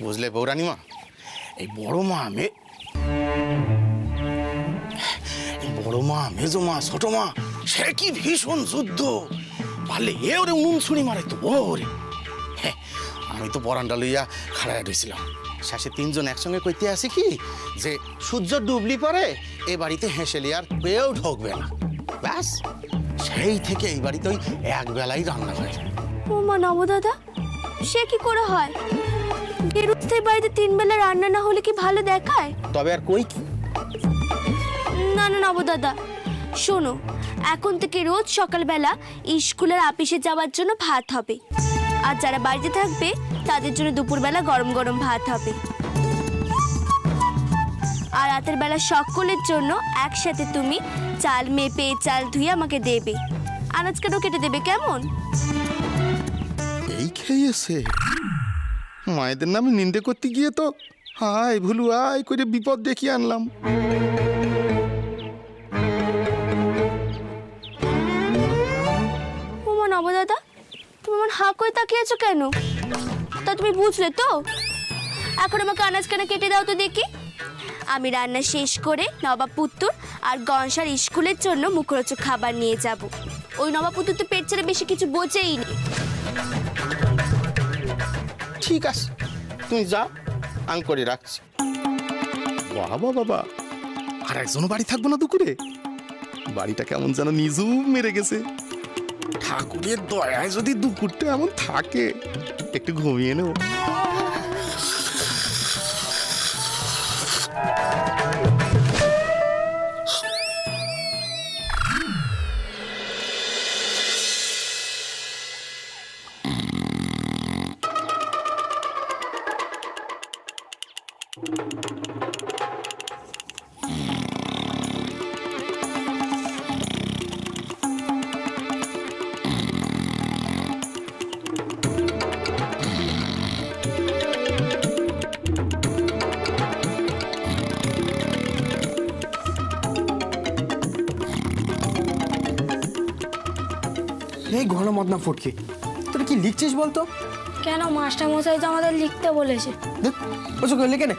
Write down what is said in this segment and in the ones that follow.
বুঝলে বৌরানীমা, এই বড় মা মেজো মা ছোট মা সে কি ভীষণ যুদ্ধ। পারলে এ ওরে উনুন ছুঁড়ি মারে তো ওরে। হ্যাঁ, আমি তো পরানটা লইয়া খাড়ায় ঢুকছিলাম। শেষে তিনজন একসঙ্গে কইতে আসি কি যে সূর্য ডুবলি পরে এ বাড়িতে হেসেলি আর পেয়েও ঢুকবে না। ব্যাস সেই থেকে এই বাড়িতে ওই এক বেলাই রান্না হয়। ও মা নবদাদা, সে কি করে হয়? গেরুস্থায়ী বাড়িতে 3 বেলা রান্না না হলে কি ভালো দেখায়? তবে আর কই কি? না না নবদাদা, শোনো, এখন থেকে রোজ সকালবেলা স্কুলের অফিসে যাওয়ার জন্য ভাত হবে, আর যারা বাড়িতে থাকবে তাদের জন্য দুপুরবেলা গরম গরম ভাত হবে, আর রাতের বেলা সকলের জন্য একসাথে তুমি চাল মেপে চাল ধুয়ে আমাকে দেবে, আনাজ কাটো কেটে দেবে, কেমন? এই খেয়েছে মায়েদের নামে নিন্দে করতে গিয়ে তো হায় ভুলু আয় করে বিপদ দেখিয়ে আনলাম। ওমা নবদাদা, তুমি আমার হাঁ করে তাকিয়েছো কেন? তা তুমি বুঝলে তো? এখন আমাকে আনাজ কানা কেটে দাও তো দেখি। আমি রান্না শেষ করে নবাবপুত্তুর আর গনসার স্কুলের জন্য মুখরোচক খাবার নিয়ে যাব। ওই নবাবপুত্তুর তো পেট ছেড়ে বেশি কিছু বোঝেই নি। ঠিক আছে, তুমি যাও, আমি করে রাখছি। বাবা বাবা, আর একজনও বাড়ি থাকবো না দুপুরে? বাড়িটা কেমন যেন নিজুম মেরে গেছে। ঠাকুরের দয়ায় যদি দুপুরটা এমন থাকে, একটু ঘুমিয়ে নেব। এই ঘন মদনা ফটকে, তোর কি লিখছিস বলতো? কেন, মাস্টার মশাই তো আমাদের লিখতে বলেছে। দেখ ওসব লিখে নে,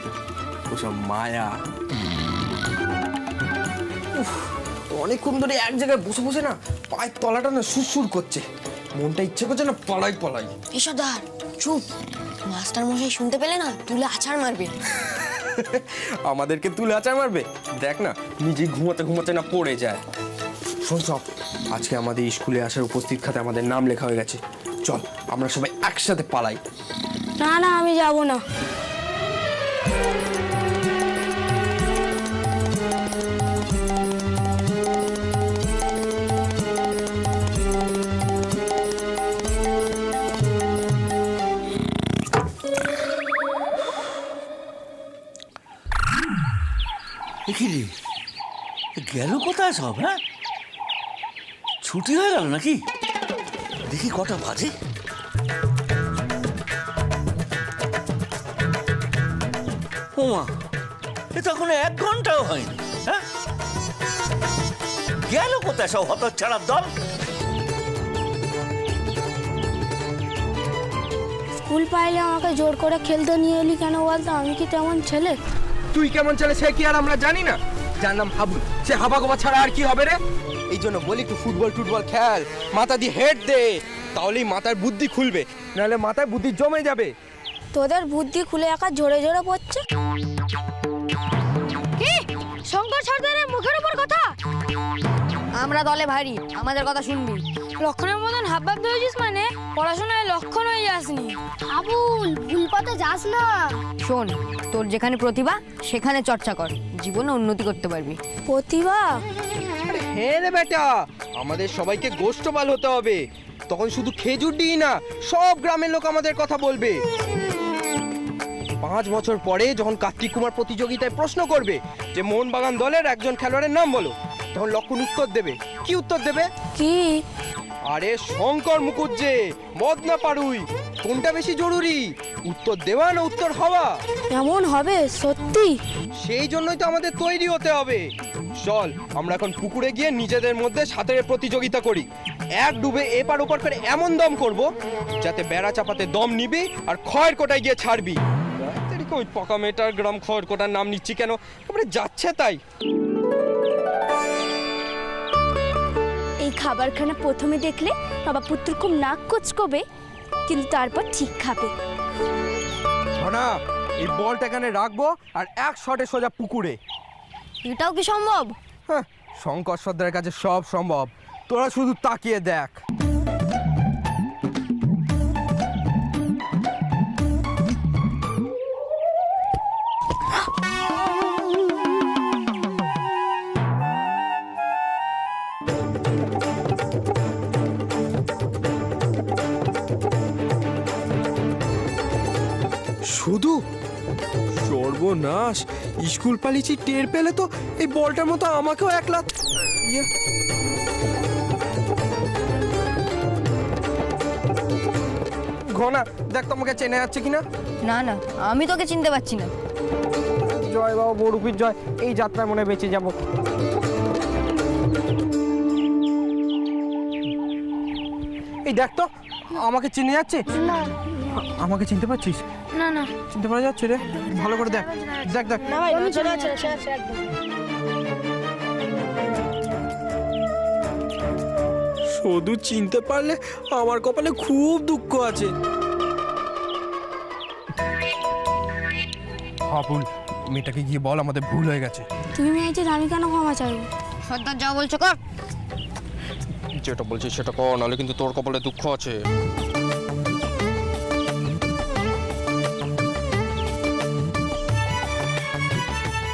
ওসব মায়া। অনেকক্ষণ ধরে এক জায়গায় বসে বসে না পায়ের তলাটা না সুরসুর করছে, মনটা ইচ্ছে করছে না পালাই পালাই। পেশাদার চুপ, মাস্টার মশাই শুনতে পেলে না তুলে আছাড় মারবে। আমাদেরকে তুলে আচার মারবে? দেখ না নিজে ঘুমাতে ঘুমাতে না পড়ে যায়। শোন সব, আজকে আমাদের স্কুলে আসার উপস্থিত খাতে আমাদের নাম লেখা হয়ে গেছে। চল আমরা সবাই একসাথে পালাই। না না, আমি যাব না। গেল কোথায় সব? হ্যাঁ, ছুটি হয়ে গেল নাকি? দেখি কটা বাজে। ওমা, এ তো এখন 1 ঘন্টাও হয়নি। হ্যাঁ, গেল কোথায় সব হতচ্ছাড়ার দল? স্কুল পাইলে আমাকে জোর করে খেলতে নিয়ে এলি কেন বলতো? আমি কি তেমন ছেলে? তুই কেমন ছেলে সে কি আর আমরা জানি না? যার নাম হাবুল, সে হাবা গোবা ছাড়া আর কি হবে রে? এই জন্য বলি একটু ফুটবল টুটবল খেল, মাথা দিয়ে হেড দে, তাহলেই মাথার বুদ্ধি খুলবে, নাহলে মাথায় বুদ্ধি জমে যাবে। তোদের বুদ্ধি খুলে একা ঝরে ঝরে পড়ছে। কি শঙ্কর সর্দারের মুখের উপর কথা? আমরা দলে ভারী, আমাদের কথা শুনবি। লক্ষণের মতন হাবভাব ধরেছিস মানে? পড়াশোনায় লক্ষণ হয়ে যাসনি। আবুল, ভুল পথে যাস না। শোন, তোর যেখানে প্রতিভা সেখানে চর্চা কর, জীবনে উন্নতি করতে পারবি। প্রতিভা? হ্যাঁ রে বেটা, আমাদের সবাইকে গোষ্ঠপাল হতে হবে, তখন শুধু খেজুর দিই না, সব গ্রামের লোক আমাদের কথা বলবে। 5 বছর পরে যখন কার্তিক কুমার প্রতিযোগিতায় প্রশ্ন করবে যে মোহনবাগান দলের একজন খেলোয়াড়ের নাম বলো, তখন লক্ষণ উত্তর দেবে। কি উত্তর দেবে? কি? আরে শঙ্কর মুখুজ্জে, মদনা পাড়ুই, কোনটা বেশি জরুরি, উত্তর দেওয়া না উত্তর হওয়া? এমন হবে সত্যি? সেই জন্যই তো আমাদের তৈরি হতে হবে। চল আমরা এখন পুকুরে গিয়ে নিজেদের মধ্যে সাঁতারের প্রতিযোগিতা করি। এক ডুবে এপার ওপার করে এমন দম করব যাতে বেড়া চাপাতে দম নিবি আর খয়ের কোটায় গিয়ে ছাড়বি। থেকে ওই পকা মেয়েটার গ্রাম খড়কোটার নাম নিচ্ছি কেন? তারপরে যাচ্ছে তাই। এই খাবারখানা প্রথমে দেখলে বাবা পুত্র খুব নাক কুচকবে, কিন্তু তারপর ঠিক খাবে। না, এই বলটা এখানে রাখবো আর এক শটে সোজা পুকুরে। এটাও কি সম্ভব? হ্যাঁ, শঙ্কর সর্দারের কাছে সব সম্ভব, তোরা শুধু তাকিয়ে দেখ। শুধু সর্বনাশ, স্কুল পালিয়েছি টের পেলে তো এই বলটার মতো আমাকেও এক লাখ ঘনা দেখ তোমাকে চেনা যাচ্ছে কিনা। না না, আমি তোকে চিনতে পারছি না। জয় বাবা বড়ুপির জয়, এই যাত্রায় মনে বেঁচে যাব। এই দেখ তো, আমাকে চিনে যাচ্ছে? না আমাকে চিনতে পারছিস? না না চিনতে পারা যাচ্ছে রে? ভালো করে দেখ দেখ দেখ। না ভাই, চলে আছে একদম। শুধু চিনতে পারলে আমার কপালে খুব দুঃখ আছে। হাবুল, মেয়েটাকে গিয়ে বল আমাদের ভুল হয়ে গেছে। তুমি মেয়েছে, আমি কেন ক্ষমা চাইবো? সর্দার যা বলছো কর। যেটা বলছিস সেটা কর, নাহলে কিন্তু তোর কপালে দুঃখ আছে।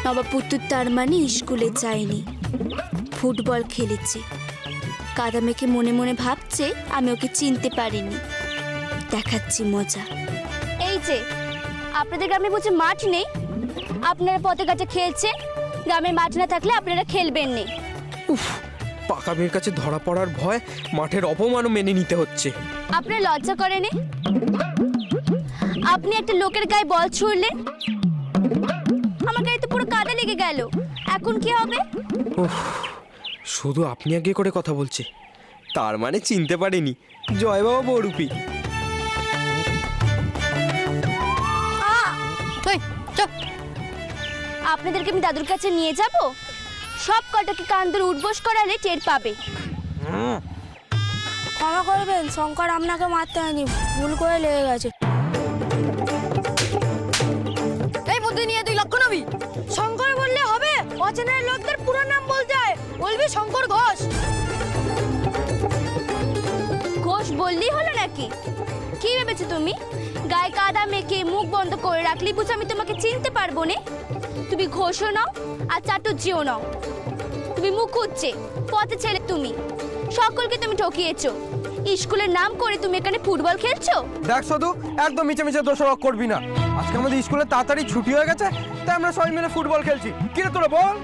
নবাব পুত্র তার মানে স্কুলে যায়নি, ফুটবল খেলেছে। কাদা মেখে মনে মনে ভাবছে আমি ওকে চিনতে পারিনি। দেখাচ্ছি মজা। এই যে আপনাদের গ্রামে বুঝি মাঠ নেই? আপনারা পথে ঘাটে খেলছে, গ্রামে মাঠ না থাকলে আপনারা খেলবেন না। উফ, পাকা মেয়ের কাছে ধরা পড়ার ভয় মাঠের অপমানও মেনে নিতে হচ্ছে। আপনার লজ্জা করেনি? আপনি একটা লোকের গায়ে বল ছুড়লেন, আমার গায়ে তো পুরো কাদা লেগে গেল। এখন কি হবে? উফ, শুধু আপনি আগে করে কথা বলছে, তার মানে চিনতে পারেনি। জয় বাবা বড়ুপি। এই, চুপ। আপনাদেরকে আমি দাদুর কাছে নিয়ে যাব, সব কটাকে কান ধরে উঠবোস করালে টের পাবে। ক্ষমা করবেন, শঙ্কর আপনাকে মারতে হয়নি, ভুল করে লেগে গেছে। এই বুদ্ধি নিয়ে তুই লক্ষ্য নবি? শঙ্কর বললে হবে? অচেনা লোকদের পুরো নাম বলতে হয়, বলবি শঙ্কর ঘোষ। ঘোষ বললেই হলো নাকি? কি ভেবেছো তুমি? গায়ে কাদা মেখে মুখ বন্ধ করে রাখলি বুঝি আমি তোমাকে চিনতে পারবো না? তুমি ঘোষও নাও আর চাটুর্যিও নাও। তুমি মুখ খুঁজছে পথে ছেলে, তুমি সকলকে তুমি ঠকিয়েছো। স্কুলের নাম করে তুমি এখানে ফুটবল খেলছো। দেখ শুধু একদম মিছে মিছে দোষারোপ করবি না। আজকে আমাদের স্কুলে তাড়াতাড়ি ছুটি হয়ে গেছে, তাই আমরা সবাই মিলে ফুটবল খেলছি। কি রে তোরা বল?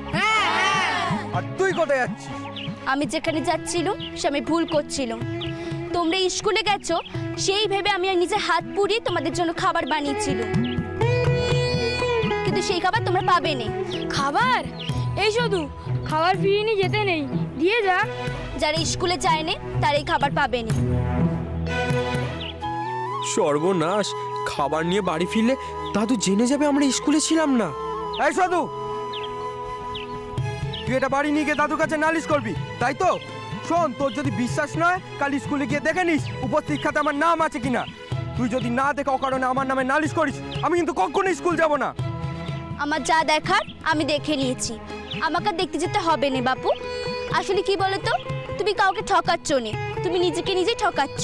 আর তুই কোথায় যাচ্ছিস? আমি যেখানে যাচ্ছিলাম সে আমি ভুল করছিলাম। তোমরা স্কুলে গেছো সেই ভেবে আমি আর নিজের হাত পুড়িয়ে তোমাদের জন্য খাবার বানিয়েছিলাম, কিন্তু সেই খাবার তোমরা পাবে না। খাবার? এই শুধু খাবার ফিরিয়ে নিয়ে যেতে নেই, দিয়ে যা। যারা স্কুলে যায় না তারা এই খাবার পাবে না। সর্বনাশ, খাবার নিয়ে বাড়ি ফিরলে দাদু জেনে যাবে আমরা স্কুলে ছিলাম না। এই সাধু, তুই এটা বাড়ি নিয়ে গিয়ে দাদুর কাছে নালিশ করবি, তাই তো? শোন, তোর যদি বিশ্বাস নয় কাল স্কুলে গিয়ে দেখে নিস উপস্থিত খাতে আমার নাম আছে কিনা। তুই যদি না দেখে অকারণে আমার নামে নালিশ করিস, আমি কিন্তু কখনো স্কুল যাব না। আমার যা দেখার আমি দেখে নিয়েছি, আমাকে দেখতে যেতে হবে না বাপু। আসলে কি বলো তো, তুমি কাউকে ঠকাচ্ছ না, তুমি নিজেকে নিজে ঠকাচ্ছ।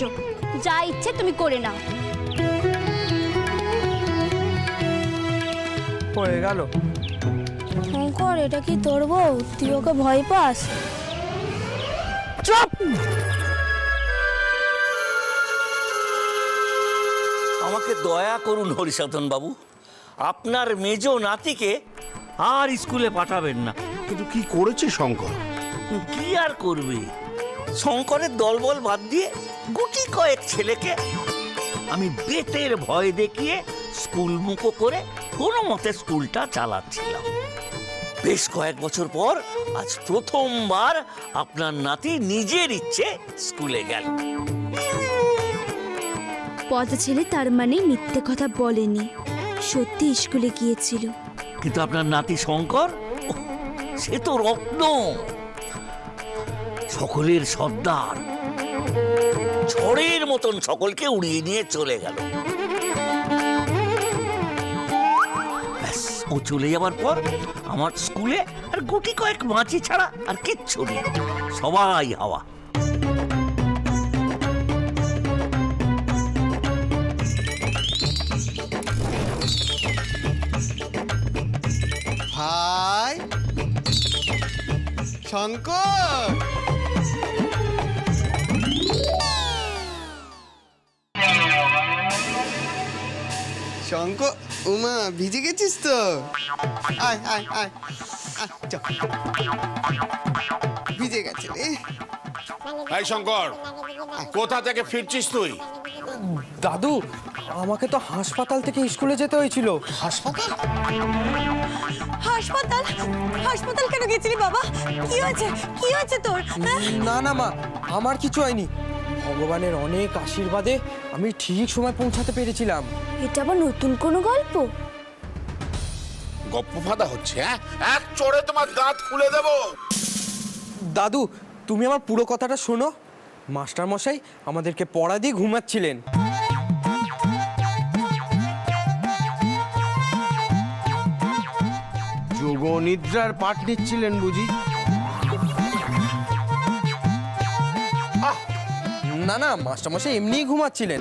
যা ইচ্ছে তুমি করে নাও। হয়ে গেল। শঙ্কর, এটা কি তোর বউ? তুই ওকে ভয় পাস? চুপ! আমাকে দয়া করুন হরিসাধন বাবু, আপনার মেজ নাতিকে আর স্কুলে পাঠাবেন না। কিন্তু কি করেছে শঙ্কর? কি আর করবে, শঙ্করের দলবল বাদ দিয়ে গুটি কয়েক ছেলেকে আমি বেতের ভয় দেখিয়ে স্কুল মুখো করে কোনো মতে স্কুলটা চালাচ্ছিলাম। বেশ কয়েক বছর পর আজ প্রথমবার আপনার নাতি নিজের ইচ্ছে স্কুলে গেল। পথ ছেলে তার মানে মিথ্যে কথা বলেনি, সত্যি স্কুলে গিয়েছিল। কিন্তু আপনার নাতি শঙ্কর, ওহ, সে তো রত্ন, সকলের সর্দার, ঝড়ের মতন সকলকে উড়িয়ে নিয়ে চলে গেল। ব্যাস, ও চলে যাবার পর আমার স্কুলে আর গুটি কয়েক মাছি ছাড়া আর কিচ্ছু নেই, সবাই হাওয়া। ভাই শঙ্কর, শঙ্কর, উমা ভিজে গেছিস তো? আয় আয় আয় আয়, চল। ভিজে গেছে রে। এই শঙ্কর, কোথা থেকে ফিরছিস তুই? দাদু, আমাকে তো হাসপাতাল থেকে স্কুলে যেতে হয়েছিল। হাসপাতাল? হাসপাতাল? হাসপাতাল কেন গেছিলি বাবা? কি হয়েছে? কি হয়েছে তোর? না না মা, আমার কিছু হয়নি। ভগবানের অনেক আশীর্বাদে আমি ঠিক সময় পৌঁছাতে পেরেছিলাম। এটা আবার নতুন কোনো গল্প? গপ্প ফাদা হচ্ছে, হ্যাঁ? এক চড়ে তোমার দাঁত খুলে দেবো। দাদু, তুমি আমার পুরো কথাটা শোনো। মাস্টার মশাই আমাদেরকে পড়া দিয়ে ঘুমাচ্ছিলেন। যোগ নিদ্রার পাঠ নিচ্ছিলেন বুঝি? না না, মাস্টার মশাই এমনিই ঘুমাচ্ছিলেন।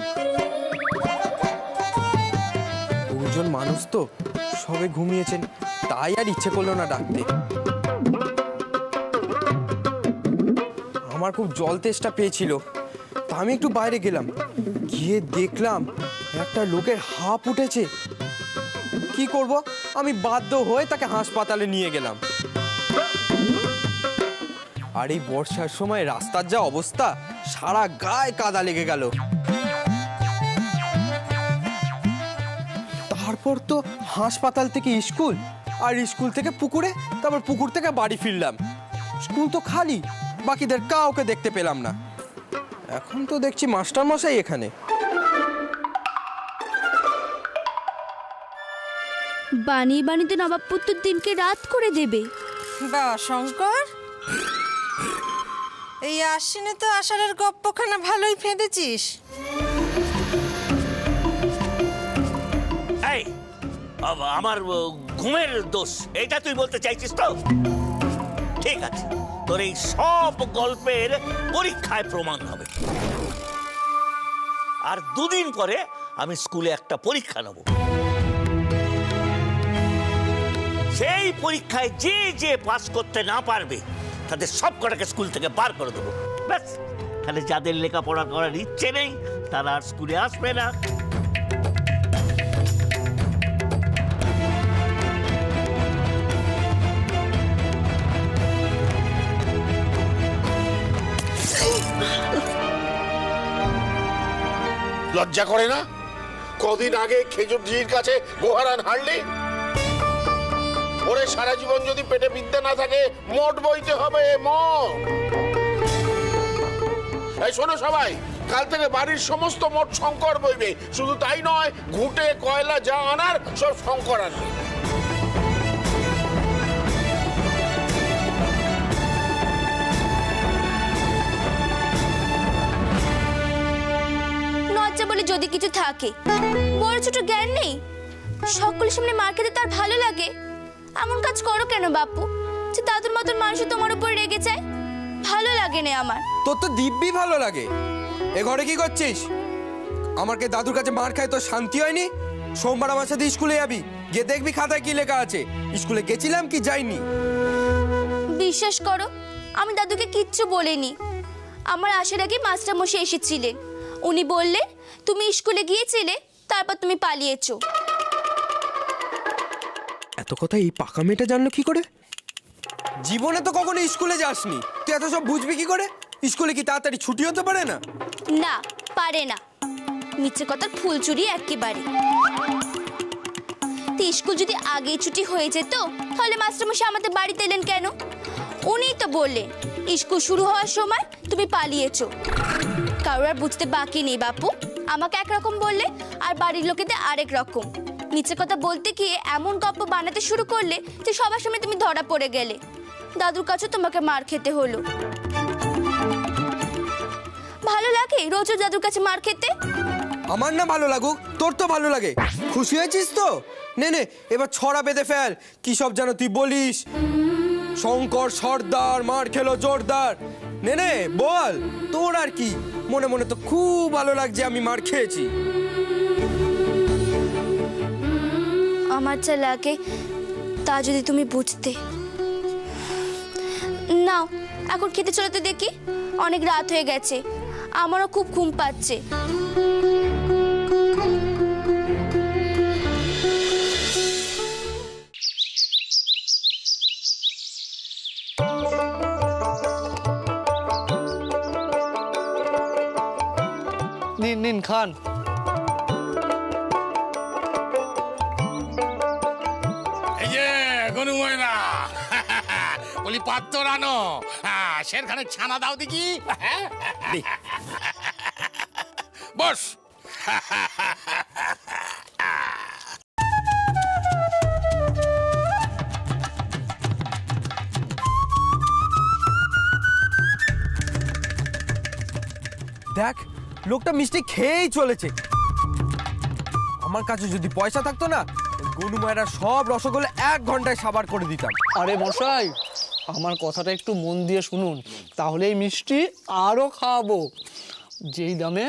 দুজন মানুষ তো, সবে ঘুমিয়েছেন, তাই আর ইচ্ছে করলো না ডাকতে। আমার খুব জল তেষ্টা পেয়েছিল, তা আমি একটু বাইরে গেলাম, গিয়ে দেখলাম একটা লোকের হাঁপ উঠেছে। কি করব, আমি বাধ্য হয়ে তাকে হাসপাতালে নিয়ে গেলাম। আর এই বর্ষার সময় রাস্তার যা অবস্থা, সারা গায়ে কাদা লেগে গেল। তারপর তো হাসপাতাল থেকে স্কুল, আর স্কুল থেকে পুকুরে, তারপর পুকুর থেকে বাড়ি ফিরলাম। স্কুল তো খালি, বাকিদের কাউকে দেখতে পেলাম না। এখন তো দেখছি মাস্টার মশাই এখানে। বানিয়ে বানিয়ে তো নবাব পুত্তুর দিনকে রাত করে দেবে। বা শঙ্কর, এই আশ্বিনে তো আষাঢ়ের গপ্পখানা ভালোই ফেঁদেছিস। এই, আমার ঘুমের দোষ এটা তুই বলতে চাইছিস তো? ঠিক আছে, তোর এই সব গল্পের পরীক্ষায় প্রমাণ হবে। আর দুদিন পরে আমি স্কুলে একটা পরীক্ষা নেব। সেই পরীক্ষায় যে যে পাস করতে না পারবে তাদের সব কটাকে স্কুল থেকে বার করে দেবো। ব্যাস, তাহলে যাদের লেখাপড়া করার ইচ্ছে নেই তারা আর স্কুলে আসবে না। লজ্জা করে না? কদিন আগে খেজুরজির কাছে গোহারান হারলি। ওরে সারা জীবন যদি পেটে বিদ্যা না থাকে, মোট বইতে হবে, মোট। এই শোনো সবাই, কাল থেকে বাড়ির সমস্ত মোট শঙ্কর বইবে। শুধু তাই নয়, ঘুঁটে কয়লা যা আনার সব শঙ্কর আনবে। লজ্জা বলে যদি কিছু থাকে, বড় ছোট জ্ঞান নেই, সকলের সামনে মার খেতে তার ভালো লাগে। এমন কাজ করো কেন বাপু, যে দাদুর মতন মানুষ তোমার উপর রেগে যায়? ভালো লাগে না আমার। তোর তো দিব্যি ভালো লাগে। এ ঘরে কি করছিস? আমাকে দাদুর কাছে মার খায় তো শান্তি হয়নি? সোমবার আমার সাথে স্কুলে যাবি, গিয়ে দেখবি খাতায় কি লেখা আছে। স্কুলে গেছিলাম কি যাইনি? বিশ্বাস করো, আমি দাদুকে কিচ্ছু বলিনি। আমার আসার আগে মাস্টার মশাই এসেছিলেন, উনি বললেন তুমি স্কুলে গিয়েছিলে, তারপর তুমি পালিয়েছো। এত কথা এই পাকা মেয়েটা জানলো কি করে? জীবনে তো কখনো স্কুলে যাসনি, তুই এত সব বুঝবি কি করে? স্কুলে কি তাড়াতাড়ি ছুটি হতে পারে না? না, পারে না। মিথ্যে কথার ফুল চুরি একেবারে। তো স্কুল যদি আগেই ছুটি হয়ে যেত, তাহলে মাস্টারমশাই আমাদের বাড়িতে এলেন কেন? উনিই তো বললেন স্কুল শুরু হওয়ার সময় তুমি পালিয়েছো। কারোর আর বুঝতে বাকি নেই বাপু। আমাকে একরকম বললে আর বাড়ির লোকেদের আরেক রকম। মিছে কথা বলতে গিয়ে এমন গল্প বানাতে শুরু করলে যে সবার সামনে তুমি ধরা পড়ে গেলে। দাদুর কাছে তোমাকে মার খেতে হলো। ভালো লাগে রোজ দাদুর কাছে মার খেতে? আমার না ভালো লাগুক, তোর তো ভালো লাগে। খুশি হয়েছিস তো? নে নে, এবার ছড়া বেঁধে ফেল। কি সব যেন তুই বলিস? শঙ্কর সর্দার মার খেলো জোরদার। নে নে বল, তোর আর কি? মনে মনে তো খুব ভালো লাগছে আমি মার খেয়েছি। আমার যা লাগে তা যদি তুমি বুঝতে। নাও এখন খেতে চলাতে দেখি, অনেক রাত হয়ে গেছে, আমারও খুব ঘুম পাচ্ছে। নিন নিন খান। এই যে গনু ময়না বলি পাত্র আনো, শেরখানের ছানা দাও দেখি। বস। দেখ, লোকটা মিষ্টি খেয়েই চলেছে। আমার কাছে যদি পয়সা থাকতো না, গনু মায়েরা সব রসগোল্লা 1 ঘন্টায় সাবার করে দিতাম। আরে মশাই, আমার কথাটা একটু মন দিয়ে শুনুন, তাহলে এই মিষ্টি আরও খাওয়াবো। যেই দামে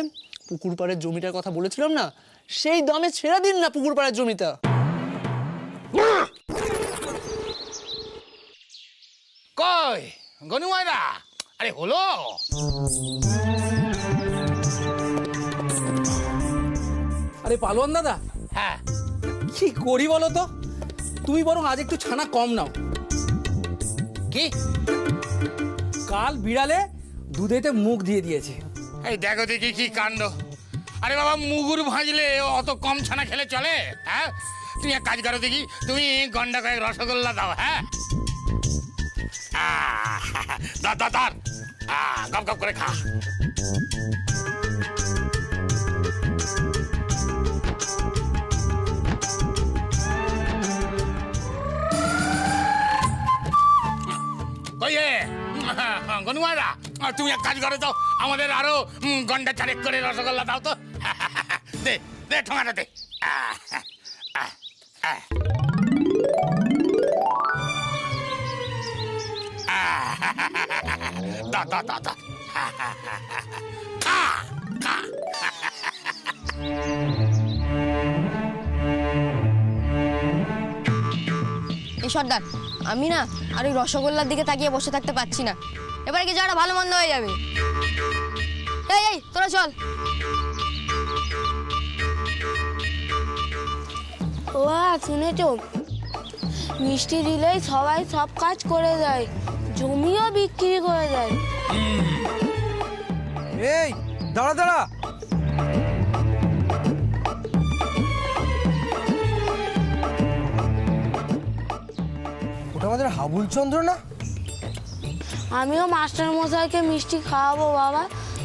পুকুর পাড়ের জমিটার কথা বলেছিলাম না, সেই দামে ছেড়ে দিন না পুকুর পাড়ের জমিটা। কই গনু ময়না, আরে হলো? আরে পালোয়ান দাদা, হ্যাঁ কি করি বলো তো? তুমি বরং আজ একটু ছানা কম নাও। কি? কাল বিড়ালে দুধেতে মুখ দিয়ে দিয়েছে। এই দেখো দেখি কি কাণ্ড। আরে বাবা, মুগুর ভাজলে অত কম ছানা খেলে চলে? হ্যাঁ, তুমি এক কাজ করো দেখি, তুমি গন্ডা কয়েক রসগোল্লা দাও। হ্যাঁ, দাঁড় দাঁড় দাঁড়, গপ গপ করে খা। গনুমারা, তুমি এক কাজ করো তো, আমাদের আরো গন্ডা চারেক করে রসগোল্লা দাও তো। দে দে ঠোঙাটা দে। দা দা দা দা, খা খা। এই সর্দার, আমি না আর ওই রসগোল্লার দিকে তাকিয়ে বসে থাকতে পারছি না। এবারে কিছু একটা ভালো মন্দ হয়ে যাবে। এই এই তোরা চল। ও শুনেছো, মিষ্টি দিলেই সবাই সব কাজ করে দেয়, জমিও বিক্রি করে দেয়। এই দাঁড়া দাঁড়া, ওটা আমাদের হাবুল চন্দ্র না? আমিও মাস্টার মশাইকে মিষ্টি খাওয়াবো বাবা,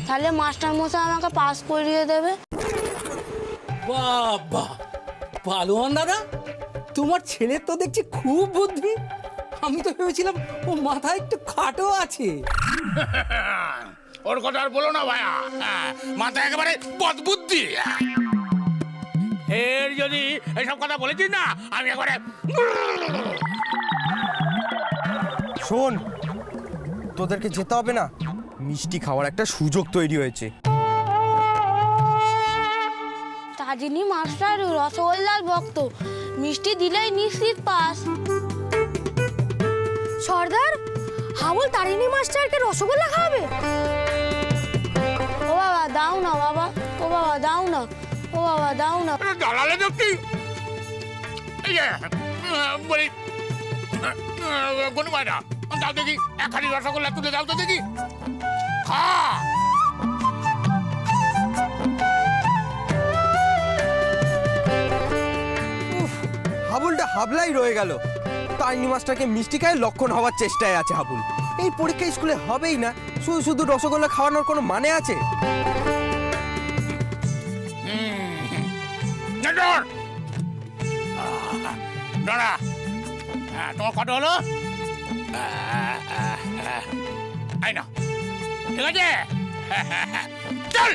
তাহলে মাস্টার মশাই আমাকে পাস করিয়ে দেবে। বাবা, পালোয়ান দাদা, তোমার ছেলের তো দেখছি খুব বুদ্ধি। আমি তো ভেবেছিলাম ও মাথায় একটু খাটো আছে। ওর কথা আর বলো না ভাইয়া, মাথা একেবারে বদবুদ্ধি। এর যদি এসব কথা বলেছিস না, আমি একবারে। শোন, তোদেরকে যেতে হবে না, মিষ্টি খাওয়ার একটা সুযোগ তৈরি হয়েছে। তাজিনী মাস্টার রসগোল্লার ভক্ত, মিষ্টি দিলেই নিশ্চিত পাস। সর্দার, হাবুল তারিণী মাস্টারকে রসগোল্লা খাওয়াবে? ও বাবা দাও না বাবা, ও বাবা দাও না, ও বাবা দাও না। দাঁড়ালে দেখি, এই যে বলি কোনো বাইরা দাও দেখি, একখানি রসগোল্লা তুলে দাও তো দেখি, খা। হাবুলটা হাবলাই রয়ে গেল। তারিণী মাস্টারকে মিষ্টি খায় লক্ষণ হওয়ার চেষ্টায় আছে হাবুল। এই পরীক্ষা স্কুলে হবেই না, শুধু শুধু রসগোল্লা খাওয়ানোর কোনো মানে আছে? দাঁড়া। হ্যাঁ, তোমার কত হলো? এই না, ঠিক আছে, চল।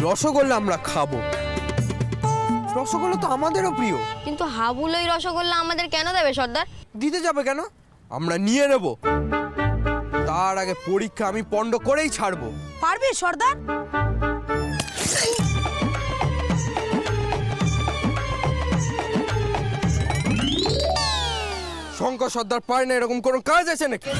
রসগোল্লা আমরা খাবো, রসগোল্লা তো আমাদেরও প্রিয়। কিন্তু হাবুল ওই রসগোল্লা আমাদের কেন দেবে সর্দার? দিতে যাবে কেন, আমরা নিয়ে নেব। তার আগে পরীক্ষা আমি পণ্ড করেই ছাড়বো। পারবে সর্দার? শঙ্কর সর্দার পারে না এরকম কোনো কাজ আছে নাকি?